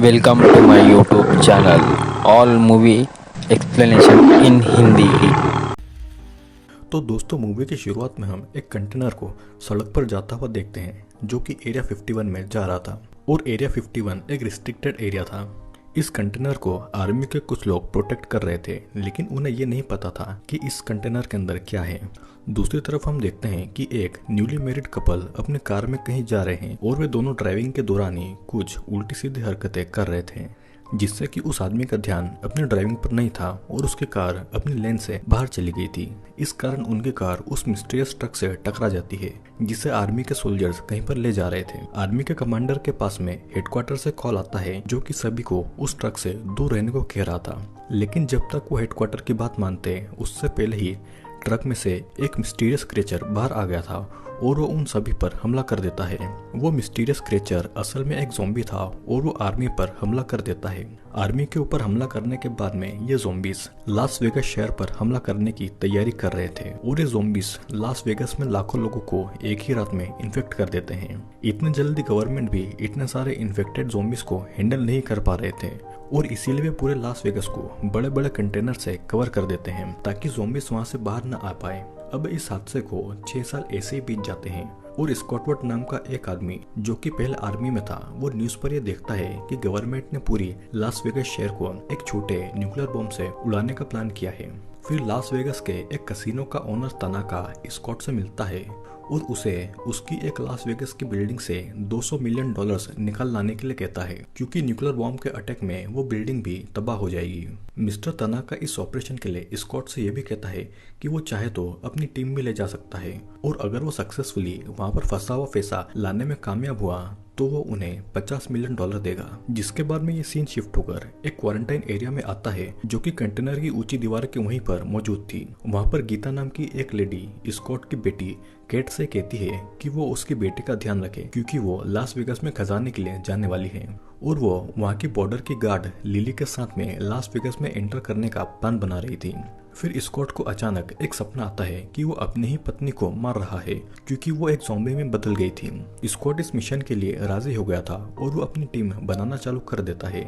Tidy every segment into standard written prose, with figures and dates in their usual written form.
Welcome to my YouTube channel, All Movie Explanation in Hindi। तो दोस्तों, movie की शुरुआत में हम एक कंटेनर को सड़क पर जाता हुआ देखते हैं जो कि एरिया 51 में जा रहा था। और एरिया 51 एक रिस्ट्रिक्टेड एरिया था। इस कंटेनर को आर्मी के कुछ लोग प्रोटेक्ट कर रहे थे, लेकिन उन्हें ये नहीं पता था कि इस कंटेनर के अंदर क्या है। दूसरी तरफ हम देखते हैं कि एक न्यूली मैरिड कपल अपने कार में कहीं जा रहे हैं और वे दोनों ड्राइविंग के दौरान ही कुछ उल्टी सीधी हरकतें कर रहे थे, जिससे कि उस आदमी का ध्यान अपने ड्राइविंग पर नहीं था और उसकी कार अपनी लेन से बाहर चली गई थी। इस कारण उनकी कार उस मिस्टीरियस ट्रक से टकरा जाती है, जिसे आर्मी के सोल्जर्स कहीं पर ले जा रहे थे। आर्मी के कमांडर के पास में हेडक्वार्टर से कॉल आता है, जो कि सभी को उस ट्रक से दूर रहने को कह रहा था। लेकिन जब तक वो हेडक्वार्टर की बात मानते, उससे पहले ही ट्रक में से एक मिस्टीरियस क्रिएचर बाहर आ गया था और वो उन सभी पर हमला कर देता है। वो मिस्टीरियस क्रिएचर असल में एक ज़ॉम्बी था और वो आर्मी पर हमला कर देता है। आर्मी के ऊपर हमला करने के बाद में ये ज़ॉम्बीज लास वेगस शहर पर हमला करने की तैयारी कर रहे थे और ये ज़ॉम्बीज लास वेगस में लाखों लोगों को एक ही रात में इन्फेक्ट कर देते हैं। इतने जल्दी गवर्नमेंट भी इतने सारे इन्फेक्टेड ज़ॉम्बीज को हैंडल नहीं कर पा रहे थे और इसीलिए वे पूरे लास वेगस को बड़े बड़े कंटेनर से कवर कर देते हैं ताकि ज़ॉम्बीज वहां से बाहर न आ पाए। अब इस हादसे को 6 साल ऐसे ही बीत जाते हैं और स्कॉटवर्थ नाम का एक आदमी, जो कि पहले आर्मी में था, वो न्यूज पर यह देखता है कि गवर्नमेंट ने पूरी लास वेगस शहर को एक छोटे न्यूक्लियर बम से उड़ाने का प्लान किया है। फिर लास वेगस के एक कसिनो का ओनर तनाका स्कॉट से मिलता है और उसे उसकी एक लास वेगस की बिल्डिंग से $200 मिलियन निकाल लाने के लिए कहता है, क्योंकि न्यूक्लियर बॉम्ब के अटैक में वो बिल्डिंग भी तबाह हो जाएगी। मिस्टर तनाका इस ऑपरेशन के लिए स्कॉट से यह भी कहता है कि वो चाहे तो अपनी टीम भी ले जा सकता है और अगर वो सक्सेसफुली वहां पर फंसा हुआ पैसा लाने में कामयाब हुआ तो वो उन्हें $50 मिलियन देगा। जिसके बाद में ये सीन शिफ्ट होकर एक क्वारंटाइन एरिया में आता है, जो कि कंटेनर की ऊंची दीवार के वहीं पर मौजूद थी। वहां पर गीता नाम की एक लेडी स्कॉट की बेटी केट से कहती है कि वो उसकी बेटी का ध्यान रखे, क्योंकि वो लास वेगस में खजाने के लिए जाने वाली है और वो वहाँ की बॉर्डर की गार्ड लिली के साथ में लास वेगस में एंटर करने का प्लान बना रही थी। फिर स्कॉट को अचानक एक सपना आता है कि वो अपनी ही पत्नी को मार रहा है, क्योंकि वो एक ज़ॉम्बी में बदल गई थी। स्कॉट इस मिशन के लिए राजी हो गया था और वो अपनी टीम बनाना चालू कर देता है,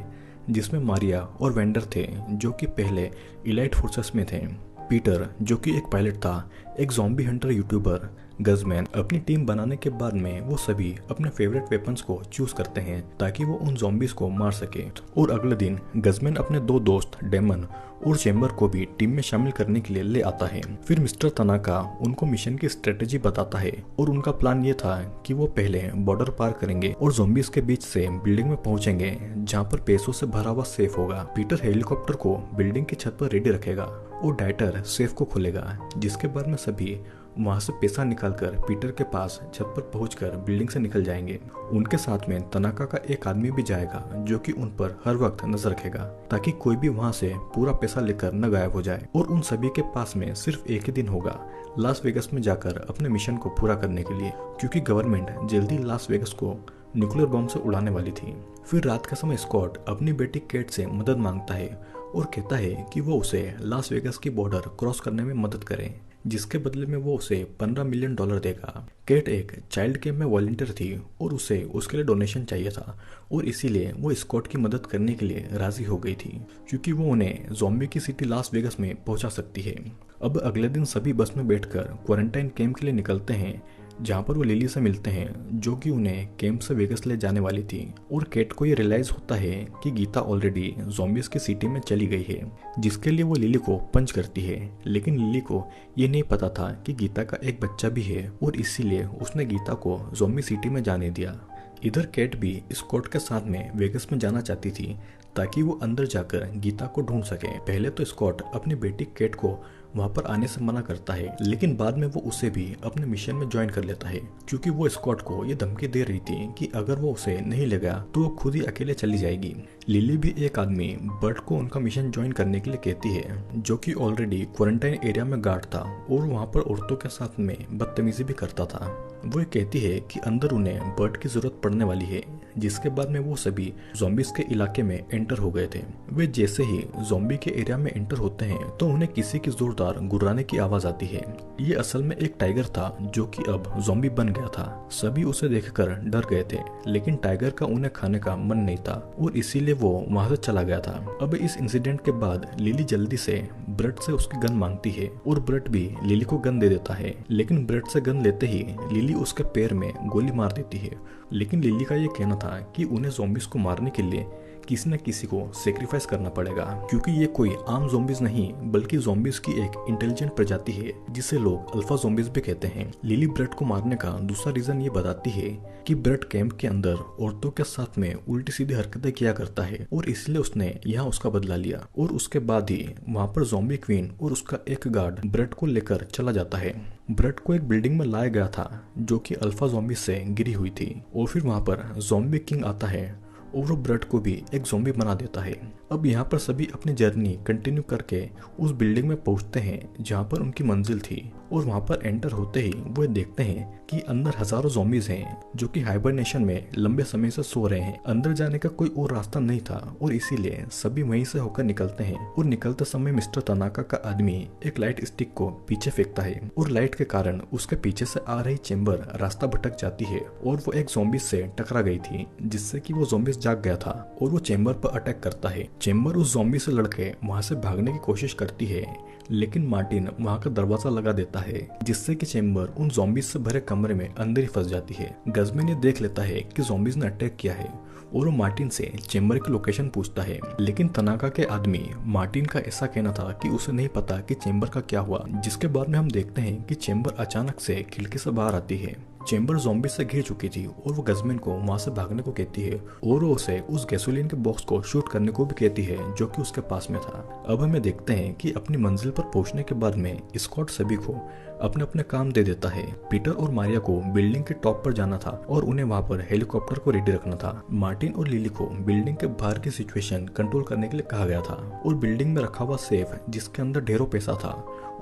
जिसमें मारिया और वेंडर थे, जो कि पहले इलाइट फोर्सेस में थे। पीटर, जो कि एक पायलट था, एक ज़ॉम्बी हंटर यूट्यूबर, गजमैन। अपनी टीम बनाने के बाद में वो सभी अपने फेवरेट वेपन्स को चूज करते हैं ताकि वो उन ज़ॉम्बीज को मार सके। और अगले दिन गजमैन अपने 2 दोस्त डेमन और चेम्बर को भी टीम में शामिल करने के लिए ले आता है। फिर मिस्टर तनाका उनको मिशन की स्ट्रेटेजी बताता है और उनका प्लान ये था कि वो पहले बॉर्डर पार करेंगे और ज़ॉम्बीज के बीच से बिल्डिंग में पहुंचेंगे, जहां पर पैसों से भरा हुआ सेफ होगा। पीटर हेलीकॉप्टर को बिल्डिंग की छत पर रेडी रखेगा और डाइटर सेफ को खोलेगा, जिसके बाद में सभी वहां से पैसा निकालकर पीटर के पास छत पर पहुंचकर बिल्डिंग से निकल जाएंगे। उनके साथ में तनाका का एक आदमी भी जाएगा, जो कि उन पर हर वक्त नजर रखेगा ताकि कोई भी वहां से पूरा पैसा लेकर न गायब हो जाए। और उन सभी के पास में सिर्फ एक ही दिन होगा लास वेगस में जाकर अपने मिशन को पूरा करने के लिए, क्योंकि गवर्नमेंट जल्दी लास वेगस को न्यूक्लियर बॉम्ब से उड़ाने वाली थी। फिर रात का समय स्कॉट अपनी बेटी केट से मदद मांगता है और कहता है कि वो उसे लास वेगस की बॉर्डर क्रॉस करने में मदद करे, जिसके बदले में वो उसे $15 मिलियन देगा। केट एक चाइल्ड कैंप में वॉलंटियर थी और उसे उसके लिए डोनेशन चाहिए था और इसीलिए वो स्कॉट की मदद करने के लिए राजी हो गई थी, क्योंकि वो उन्हें ज़ॉम्बी की सिटी लास वेगस में पहुंचा सकती है। अब अगले दिन सभी बस में बैठकर क्वारंटाइन कैंप के लिए निकलते हैं, जहाँ पर वो लिली से मिलते हैं, जो कि उन्हें कैंप से वेगस ले जाने वाली थी। और केट को ये रियलाइज होता है कि गीता ऑलरेडी ज़ॉम्बीज की सिटी में चली गई है, जिसके लिए वो लिली को पंच करती है। लेकिन लिली को ये नहीं पता था कि गीता का एक बच्चा भी है और इसीलिए उसने गीता को ज़ॉम्बी सिटी में जाने दिया। इधर केट भी स्कॉट के साथ में वेगस में जाना चाहती थी ताकि वो अंदर जाकर गीता को ढूंढ सके। पहले तो स्कॉट अपनी बेटी केट को वहां पर आने से मना करता है, लेकिन बाद में वो उसे भी अपने मिशन में ज्वाइन कर लेता है, क्योंकि वो स्कॉट को ये धमकी दे रही थी कि अगर वो उसे नहीं लेगा तो वो खुद ही अकेले चली जाएगी। लिली भी एक आदमी बर्ट को उनका मिशन ज्वाइन करने के लिए कहती है, जो कि ऑलरेडी क्वारंटाइन एरिया में गार्ड था और वहां पर औरतों के साथ में बदतमीजी भी करता था। वो कहती है कि अंदर उन्हें बर्ट की जरूरत पड़ने वाली है, जिसके बाद में वो सभी ज़ॉम्बीज के इलाके में एंटर हो गए थे। वे जैसे ही ज़ॉम्बी के एरिया में एंटर होते हैं तो उन्हें किसी की जोरदार गुर्राने की आवाज आती है। ये असल में एक टाइगर था जो कि अब ज़ॉम्बी बन गया था। सभी उसे देखकर डर गए थे, लेकिन टाइगर का उन्हें खाने का मन नहीं था और इसीलिए वो वहां से चला गया था। अब इस इंसिडेंट के बाद लिली जल्दी से ब्रेड से उसकी गन मांगती है और ब्रेड भी लिली को गन दे देता है, लेकिन ब्रेड से गन लेते ही लिली उसके पैर में गोली मार देती है। लेकिन लिली का ये कहना था कि उन्हें ज़ॉम्बीज को मारने के लिए किसी न किसी को सेक्रीफाइस करना पड़ेगा, क्योंकि ये कोई आम ज़ॉम्बीज नहीं बल्कि ज़ॉम्बीज की एक इंटेलिजेंट प्रजाति है जिसे लोग अल्फा ज़ॉम्बीज भी कहते हैं। लिली ब्रेड को मारने का दूसरा रीजन ये बताती है कि ब्रेड कैंप के अंदर औरतों के साथ में उल्टी सीधी हरकतें किया करता है और इसलिए उसने यहाँ उसका बदला लिया और उसके बाद ही वहाँ पर ज़ॉम्बी क्वीन और उसका एक गार्ड ब्रेड को लेकर चला जाता है। ब्रेड को एक बिल्डिंग में लाया गया था जो कि अल्फा ज़ॉम्बी से गिरी हुई थी और फिर वहाँ पर ज़ॉम्बी किंग आता है और वो ब्रेड को भी एक ज़ॉम्बी बना देता है। अब यहाँ पर सभी अपनी जर्नी कंटिन्यू करके उस बिल्डिंग में पहुँचते हैं जहाँ पर उनकी मंजिल थी और वहाँ पर एंटर होते ही वो देखते हैं कि अंदर हजारों ज़ॉम्बीज हैं जो कि हाइबरनेशन में लंबे समय से सो रहे हैं। अंदर जाने का कोई और रास्ता नहीं था और इसीलिए सभी वहीं से होकर निकलते हैं और निकलते समय मिस्टर तनाका का आदमी एक लाइट स्टिक को पीछे फेंकता है और लाइट के कारण उसके पीछे से आ रही चेम्बर रास्ता भटक जाती है और वो एक ज़ॉम्बी से टकरा गई थी, जिससे कि वो ज़ॉम्बीज जाग गया था और वो चेम्बर पर अटैक करता है। चेम्बर उस ज़ॉम्बी से लड़के वहां से भागने की कोशिश करती है, लेकिन मार्टिन वहां का दरवाजा लगा देता है जिससे कि चेम्बर उन ज़ॉम्बीज से भरे कमरे में अंदर ही फंस जाती है। गज़मैन ये देख लेता है कि ज़ॉम्बीज ने अटैक किया है और वो मार्टिन से चेम्बर की लोकेशन पूछता है, लेकिन तनाका के आदमी मार्टिन का ऐसा कहना था कि उसे नहीं पता कि चेम्बर का क्या हुआ। जिसके बाद में हम देखते हैं कि चेम्बर अचानक से खिड़की से बाहर आती है। चेम्बर ज़ॉम्बी से घिर चुकी थी और वो गज़मैन को वहां से भागने को कहती है और वो उसे उस गैसोलीन के बॉक्स को शूट करने को भी कहती है जो कि उसके पास में था। अब हमें देखते हैं कि अपनी मंजिल पर पहुंचने के बाद में स्कॉट सभी को अपने अपने काम दे देता है। पीटर और मारिया को बिल्डिंग के टॉप पर जाना था और उन्हें वहां पर हेलीकॉप्टर को रेडी रखना था। मार्टिन और लिली को बिल्डिंग के बाहर की सिचुएशन कंट्रोल करने के लिए कहा गया था और बिल्डिंग में रखा हुआ सेफ जिसके अंदर ढेरों पैसा था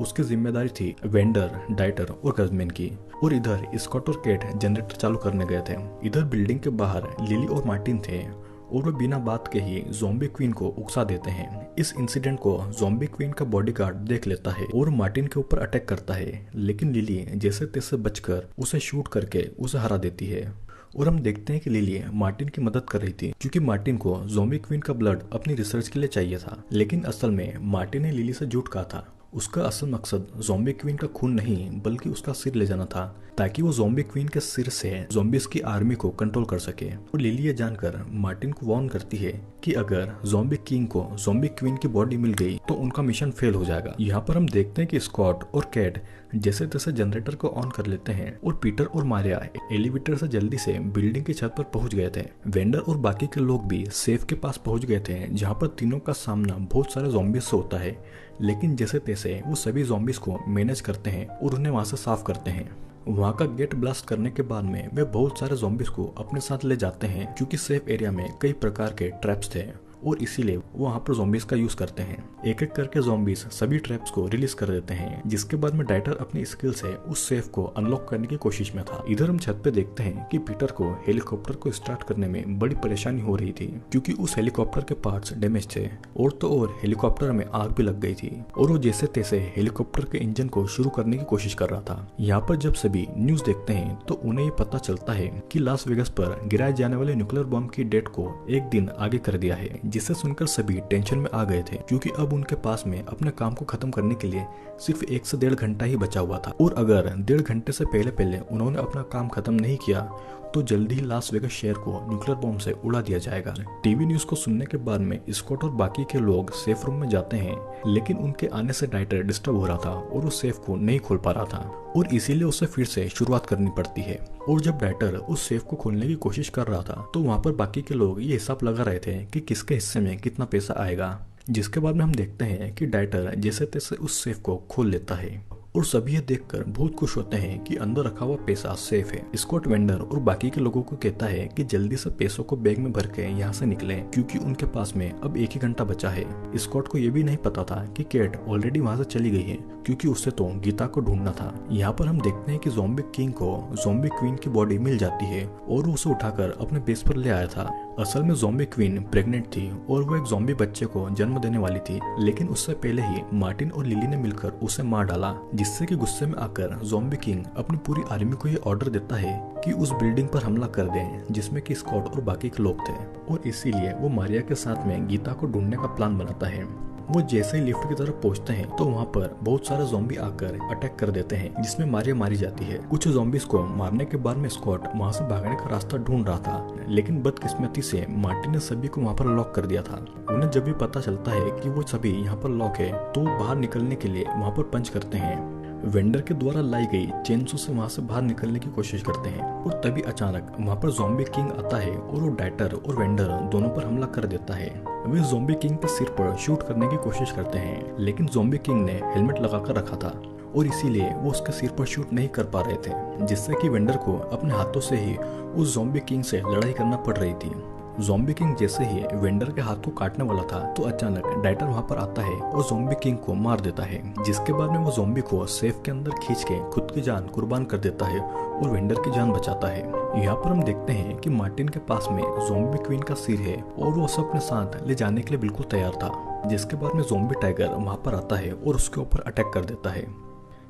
उसकी जिम्मेदारी थी वेंडर, डाइटर और गज़मैन की। और इधर स्कॉट और केट जनरेटर चालू करने गए थे। इधर बिल्डिंग के बाहर लिली और मार्टिन थे और वे बिना बात के ही ज़ॉम्बी क्वीन को उकसा देते हैं। इस इंसिडेंट को ज़ॉम्बी क्वीन का बॉडीगार्ड देख लेता है और मार्टिन के ऊपर अटैक करता है, लेकिन लिली जैसे तैसे बचकर उसे शूट करके उसे हरा देती है। और हम देखते हैं कि लिली मार्टिन की मदद कर रही थी क्योंकि मार्टिन को ज़ॉम्बी क्वीन का ब्लड अपनी रिसर्च के लिए चाहिए था, लेकिन असल में मार्टिन ने लिली से झूठ कहा था। उसका असल मकसद ज़ॉम्बी क्वीन का खून नहीं बल्कि उसका सिर ले जाना था ताकि वो ज़ॉम्बी क्वीन के सिर से ज़ॉम्बीज की आर्मी को कंट्रोल कर सके। और लिली ये जानकर मार्टिन को वार्न करती है कि अगर ज़ॉम्बी किंग को ज़ॉम्बी क्वीन की बॉडी मिल गई तो उनका मिशन फेल हो जाएगा। यहाँ पर हम देखते हैं कि स्कॉट और कैट जैसे तैसे जनरेटर को ऑन कर लेते हैं और पीटर और मारिया एलिवेटर से जल्दी से बिल्डिंग की छत पर पहुंच गए थे। वेंडर और बाकी के लोग भी सेफ के पास पहुंच गए थे जहाँ पर तीनों का सामना बहुत सारे ज़ॉम्बीज से होता है, लेकिन जैसे तैसे वो सभी ज़ॉम्बीज को मैनेज करते हैं और उन्हें वहां से साफ करते हैं। वहाँ का गेट ब्लास्ट करने के बाद में वे बहुत सारे ज़ॉम्बीज को अपने साथ ले जाते हैं क्योंकि सेफ एरिया में कई प्रकार के ट्रैप्स थे और इसीलिए वो वहाँ पर ज़ॉम्बीज का यूज करते हैं। एक एक करके ज़ॉम्बीज सभी ट्रैप्स को रिलीज कर देते हैं, जिसके बाद में डाइटर अपनी स्किल से उस सेफ को अनलॉक करने की कोशिश में था। इधर हम छत पे देखते हैं कि पीटर को हेलीकॉप्टर को स्टार्ट करने में बड़ी परेशानी हो रही थी क्योंकि उस हेलीकॉप्टर के पार्ट्स डैमेज थे और तो और हेलीकॉप्टर में आग भी लग गई थी और वो जैसे तैसे हेलीकॉप्टर के इंजन को शुरू करने की कोशिश कर रहा था। यहाँ पर जब सभी न्यूज देखते हैं तो उन्हें ये पता चलता है कि लास वेगस पर गिराए जाने वाले न्यूक्लियर बॉम्ब की डेट को एक दिन आगे कर दिया है, जिसे सुनकर सभी टेंशन में आ गए थे क्योंकि अब उनके पास में अपने काम को खत्म करने के लिए सिर्फ 1 से 1.5 घंटा ही बचा हुआ था और अगर 1.5 घंटे से पहले उन्होंने अपना काम खत्म नहीं किया तो जल्दी ही लास वेगस शहर को न्यूक्लियर बॉम्ब से उड़ा दिया जाएगा। टीवी न्यूज को सुनने के बाद में स्कॉट और बाकी के लोग सेफ रूम में जाते हैं, लेकिन उनके आने से डाइटर डिस्टर्ब हो रहा था और वो सेफ को नहीं खोल पा रहा था और इसीलिए उसे फिर से शुरुआत करनी पड़ती है। और जब डाइटर उस सेफ को खोलने की कोशिश कर रहा था तो वहाँ पर बाकी के लोग ये हिसाब लगा रहे थे कि किसके हिस्से में कितना पैसा आएगा, जिसके बाद में हम देखते हैं कि डाइटर जैसे तैसे उस सेफ को खोल लेता है और सभी ये देखकर बहुत खुश होते हैं कि अंदर रखा हुआ पैसा सेफ है। स्कॉट वेंडर और बाकी के लोगों को कहता है कि जल्दी से पैसों को बैग में भर के यहाँ से निकलें क्योंकि उनके पास में अब 1 ही घंटा बचा है। स्कॉट को ये भी नहीं पता था कि केट ऑलरेडी वहाँ से चली गई है क्योंकि उससे तो गीता को ढूंढना था। यहाँ पर हम देखते हैं कि ज़ॉम्बी किंग को ज़ॉम्बी क्वीन की बॉडी मिल जाती है और वो उसे उठाकर अपने बेस पर ले आया था। असल में ज़ॉम्बी क्वीन प्रेग्नेंट थी और वो एक ज़ॉम्बी बच्चे को जन्म देने वाली थी, लेकिन उससे पहले ही मार्टिन और लिली ने मिलकर उसे मार डाला, जिससे कि गुस्से में आकर ज़ॉम्बी किंग अपनी पूरी आर्मी को ये ऑर्डर देता है कि उस बिल्डिंग पर हमला कर दें जिसमें कि स्कॉट और बाकी के लोग थे। और इसीलिए वो मारिया के साथ में गीता को ढूंढने का प्लान बनाता है। वो जैसे ही लिफ्ट की तरफ पहुंचते हैं तो वहाँ पर बहुत सारे ज़ॉम्बी आकर अटैक कर देते हैं जिसमें मारिया मारी जाती है। कुछ ज़ॉम्बीज को मारने के बाद में स्कॉट वहाँ से भागने का रास्ता ढूंढ रहा था, लेकिन बदकिस्मती से मार्टिन ने सभी को वहाँ पर लॉक कर दिया था। उन्हें जब भी पता चलता है कि वो सभी यहाँ पर लॉक है तो बाहर निकलने के लिए वहाँ पर पंच करते हैं। वेंडर के द्वारा लाई गई चेनसो से वहाँ से बाहर निकलने की कोशिश करते हैं और तभी अचानक वहाँ पर ज़ॉम्बी किंग आता है और वो डाइटर और वेंडर दोनों पर हमला कर देता है। वे ज़ॉम्बी किंग के सिर पर शूट करने की कोशिश करते हैं, लेकिन ज़ॉम्बी किंग ने हेलमेट लगाकर रखा था और इसीलिए वो उसके सिर पर शूट नहीं कर पा रहे थे, जिससे कि वेंडर को अपने हाथों से ही उस ज़ॉम्बी किंग से लड़ाई करना पड़ रही थी। ज़ॉम्बी किंग जैसे ही वेंडर के हाथ को काटने वाला था तो अचानक डाइटर वहां पर आता है और ज़ॉम्बी किंग को मार देता है, जिसके बाद में वो ज़ॉम्बी को सेफ के अंदर खींच के खुद की जान कुर्बान कर देता है और वेंडर की जान बचाता है। यहाँ पर हम देखते हैं कि मार्टिन के पास में ज़ॉम्बी क्वीन का सिर है और वो उसे अपने साथ ले जाने के लिए बिल्कुल तैयार था, जिसके बाद में ज़ॉम्बी टाइगर वहां पर आता है और उसके ऊपर अटैक कर देता है।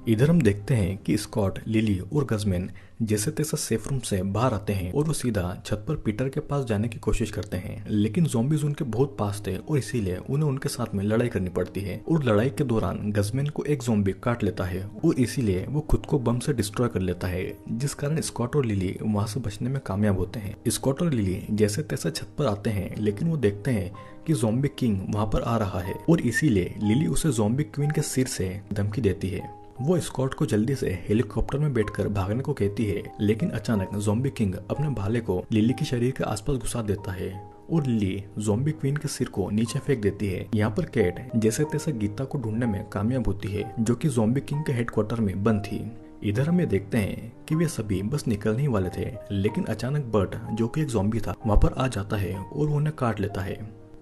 इधर हम देखते हैं कि स्कॉट, लिली और गजमैन जैसे तैसे सेफ रूम से बाहर आते हैं और वो सीधा छत पर पीटर के पास जाने की कोशिश करते हैं, लेकिन ज़ॉम्बीज उनके बहुत पास थे और इसीलिए उन्हें उनके साथ में लड़ाई करनी पड़ती है। और लड़ाई के दौरान गजमैन को एक ज़ॉम्बी काट लेता है और इसीलिए वो खुद को बम से डिस्ट्रॉय कर लेता है, जिस कारण स्कॉट और लिली वहां से बचने में कामयाब होते हैं। स्कॉट और लिली जैसे तैसे छत पर आते हैं, लेकिन वो देखते हैं कि ज़ॉम्बी किंग वहां पर आ रहा है और इसीलिए लिली उसे ज़ॉम्बी क्वीन के सिर से धमकी देती है। वो स्कॉट को जल्दी से हेलीकॉप्टर में बैठकर भागने को कहती है, लेकिन अचानक ज़ॉम्बी किंग अपने भाले को लिली के शरीर के आसपास घुसा देता है और लिली ज़ॉम्बी क्वीन के सिर को नीचे फेंक देती है। यहाँ पर केट जैसे तैसे गीता को ढूंढने में कामयाब होती है, जो कि ज़ॉम्बी किंग के हेडक्वार्टर में बंद थी। इधर हम ये देखते हैं कि वे सभी बस निकलने ही वाले थे, लेकिन अचानक बर्ट, जो कि एक ज़ॉम्बी था, वहाँ पर आ जाता है और उन्हें काट लेता है।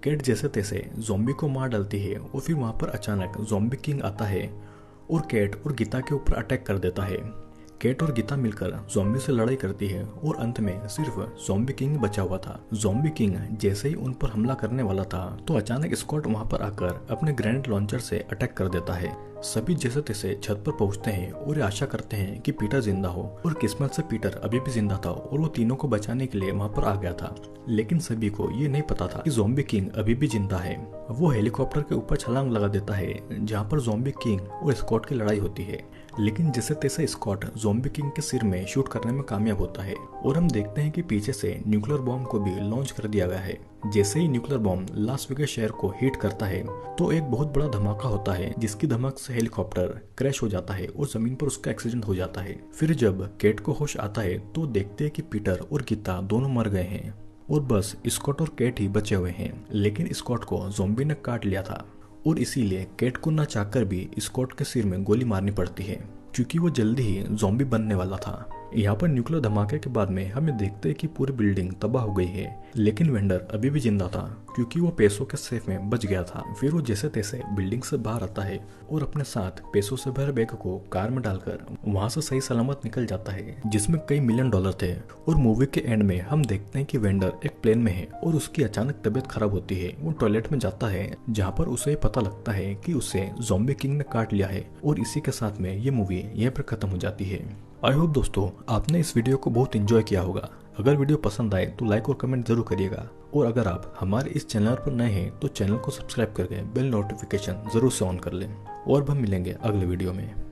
केट जैसे तैसे ज़ॉम्बी को मार डालती है और फिर वहाँ पर अचानक ज़ॉम्बी किंग आता है और केट और गीता के ऊपर अटैक कर देता है। केट और गीता मिलकर ज़ॉम्बी से लड़ाई करती है और अंत में सिर्फ ज़ॉम्बी किंग बचा हुआ था। ज़ॉम्बी किंग जैसे ही उन पर हमला करने वाला था तो अचानक स्कॉट वहां पर आकर अपने ग्रेनेड लॉन्चर से अटैक कर देता है। सभी जैसे तैसे छत पर पहुंचते हैं और आशा करते हैं कि पीटर जिंदा हो, और किस्मत से पीटर अभी भी जिंदा था और वो तीनों को बचाने के लिए वहां पर आ गया था। लेकिन सभी को ये नहीं पता था कि ज़ॉम्बी किंग अभी भी जिंदा है। वो हेलीकॉप्टर के ऊपर छलांग लगा देता है जहाँ पर ज़ॉम्बी किंग और स्कॉट की लड़ाई होती है, लेकिन जैसे तैसे स्कॉट ज़ॉम्बी किंग के सिर में शूट करने में कामयाब होता है और हम देखते हैं कि पीछे से न्यूक्लियर बॉम्ब को भी लॉन्च कर दिया गया है। जैसे ही न्यूक्लियर बॉम्ब लास वेगास शहर को हिट करता है तो एक बहुत बड़ा धमाका होता है, जिसकी धमक से हेलीकॉप्टर क्रैश हो जाता है और जमीन पर उसका एक्सीडेंट हो जाता है। फिर जब केट को होश आता है तो देखते हैं कि पीटर और गीता दोनों मर गए हैं और बस स्कॉट और केट ही बचे हुए हैं। लेकिन स्कॉट को ज़ॉम्बी ने काट लिया था और इसीलिए केट को न चाहकर भी स्कॉट के सिर में गोली मारनी पड़ती है, क्योंकि वो जल्दी ही ज़ॉम्बी बनने वाला था। यहाँ पर न्यूक्लियर धमाके के बाद में हमें देखते हैं कि पूरी बिल्डिंग तबाह हो गई है, लेकिन वेंडर अभी भी जिंदा था क्योंकि वो पैसों के सेफ में बच गया था। फिर वो जैसे तैसे बिल्डिंग से बाहर आता है और अपने साथ पैसों से भरे बैग को कार में डालकर वहाँ से सही सलामत निकल जाता है, जिसमें कई मिलियन डॉलर थे। और मूवी के एंड में हम देखते हैं कि वेंडर एक प्लेन में है और उसकी अचानक तबीयत खराब होती है। वो टॉयलेट में जाता है जहाँ पर उसे पता लगता है कि उसे ज़ॉम्बी किंग ने काट लिया है और इसी के साथ में ये मूवी यहीं पर खत्म हो जाती है। आई होप दोस्तों आपने इस वीडियो को बहुत एंजॉय किया होगा। अगर वीडियो पसंद आए तो लाइक और कमेंट जरूर करिएगा, और अगर आप हमारे इस चैनल पर नए हैं तो चैनल को सब्सक्राइब करके बेल नोटिफिकेशन जरूर से ऑन कर लें। और हम मिलेंगे अगले वीडियो में।